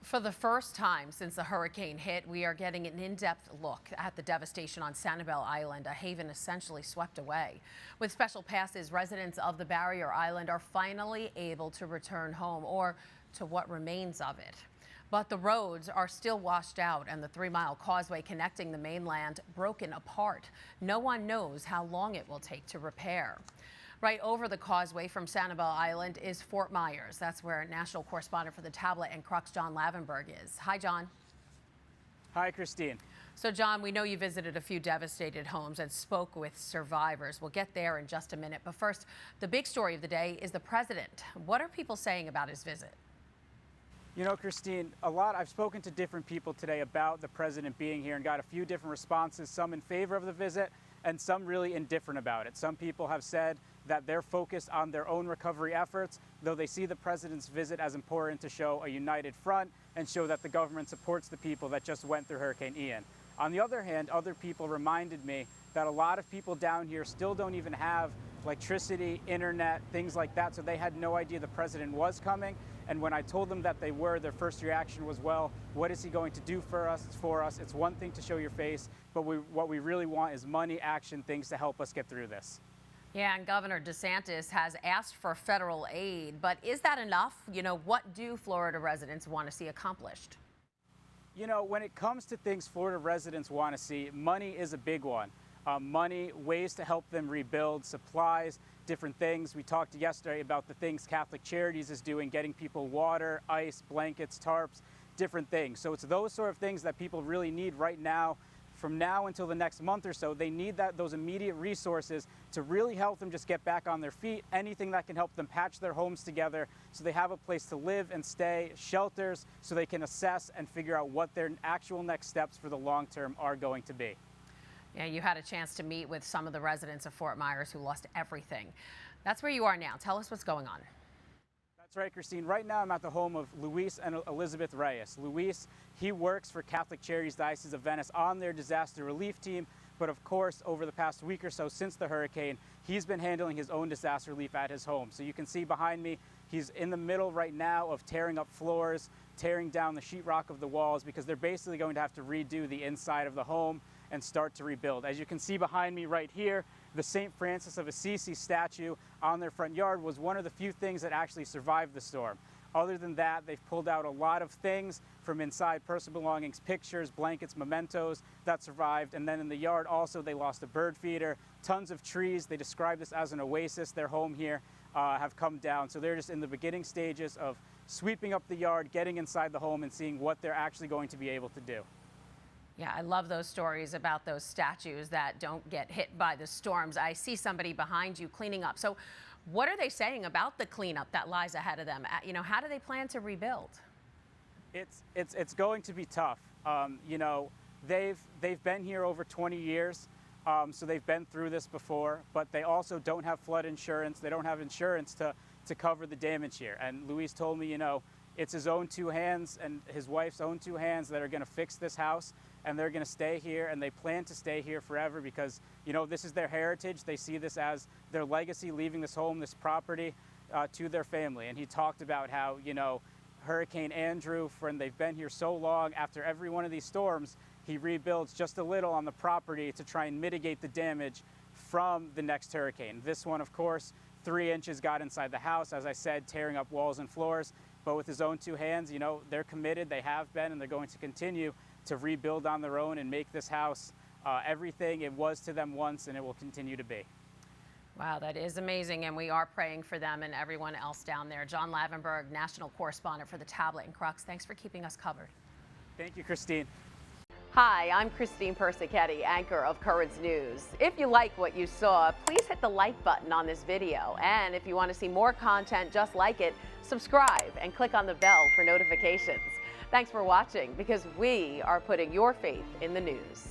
For the first time since the hurricane hit, we are getting an in-depth look at the devastation on Sanibel Island, a haven essentially swept away. With special passes, residents of the barrier island are finally able to return home, or to what remains of it. But the roads are still washed out and the 3-mile causeway connecting the mainland broken apart. No one knows how long it will take to repair. Right over the causeway from Sanibel Island is Fort Myers. That's where national correspondent for the Tablet and Crux, John Lavenburg, is. Hi, John. Hi, Christine. So, John, we know you visited a few devastated homes and spoke with survivors. We'll get there in just a minute. But first, the big story of the day is the president. What are people saying about his visit? You know, Christine, I've spoken to different people today about the president being here and got a few different responses, some in favor of the visit and some really indifferent about it. Some people have said that they're focused on their own recovery efforts, though they see the president's visit as important to show a united front and show that the government supports the people that just went through Hurricane Ian. On the other hand, other people reminded me that a lot of people down here still don't even have electricity, internet, things like that, so they had no idea the president was coming. And when I told them that they were, their first reaction was, well, what is he going to do for us? It's one thing to show your face, but what we really want is money, action, things to help us get through this. Yeah, and Governor DeSantis has asked for federal aid, but is that enough? You know, what do Florida residents want to see accomplished? You know, when it comes to things Florida residents want to see, money is a big one. Money, ways to help them rebuild, supplies, different things. We talked yesterday about the things Catholic Charities is doing, getting people water, ice, blankets, tarps, different things. So it's those sort of things that people really need right now. From now until the next month or so, they need those immediate resources to really help them just get back on their feet, anything that can help them patch their homes together so they have a place to live and stay, shelters, so they can assess and figure out what their actual next steps for the long term are going to be. Yeah, you had a chance to meet with some of the residents of Fort Myers who lost everything. That's where you are now. Tell us what's going on. That's right, Christine. Right now I'm at the home of Luis and Elizabeth Reyes. Luis, he works for Catholic Charities Diocese of Venice on their disaster relief team. But of course, over the past week or so since the hurricane, he's been handling his own disaster relief at his home. So you can see behind me, he's in the middle right now of tearing up floors, tearing down the sheetrock of the walls, because they're basically going to have to redo the inside of the home and start to rebuild. As you can see behind me right here, the St. Francis of Assisi statue on their front yard was one of the few things that actually survived the storm. Other than that, they've pulled out a lot of things from inside, personal belongings, pictures, blankets, mementos that survived. And then in the yard also, they lost a bird feeder, tons of trees. They describe this as an oasis. Their home here have come down. So they're just in the beginning stages of sweeping up the yard, getting inside the home and seeing what they're actually going to be able to do. Yeah, I love those stories about those statues that don't get hit by the storms. I see somebody behind you cleaning up. So what are they saying about the cleanup that lies ahead of them? You know, how do they plan to rebuild? It's going to be tough. You know, they've been here over 20 years, so they've been through this before, but they also don't have flood insurance. They don't have insurance to cover the damage here. And Luis told me, you know, it's his own two hands and his wife's own two hands that are going to fix this house, and they're going to stay here, and they plan to stay here forever because, you know, this is their heritage. They see this as their legacy, leaving this home, this property to their family. And he talked about how, you know, Hurricane Andrew, when they've been here so long, after every one of these storms, he rebuilds just a little on the property to try and mitigate the damage from the next hurricane. This one, of course, 3 inches got inside the house, as I said, tearing up walls and floors. But with his own two hands, you know, they're committed, they have been, and they're going to continue to rebuild on their own and make this house everything it was to them once, and it will continue to be. Wow, that is amazing, and we are praying for them and everyone else down there. John Lavenburg, national correspondent for the Tablet and Crux. Thanks for keeping us covered. Thank you, Christine. Hi, I'm Christine Persichetti, anchor of Currents News. If you like what you saw, please hit the like button on this video. And if you want to see more content just like it, subscribe and click on the bell for notifications. Thanks for watching, because we are putting your faith in the news.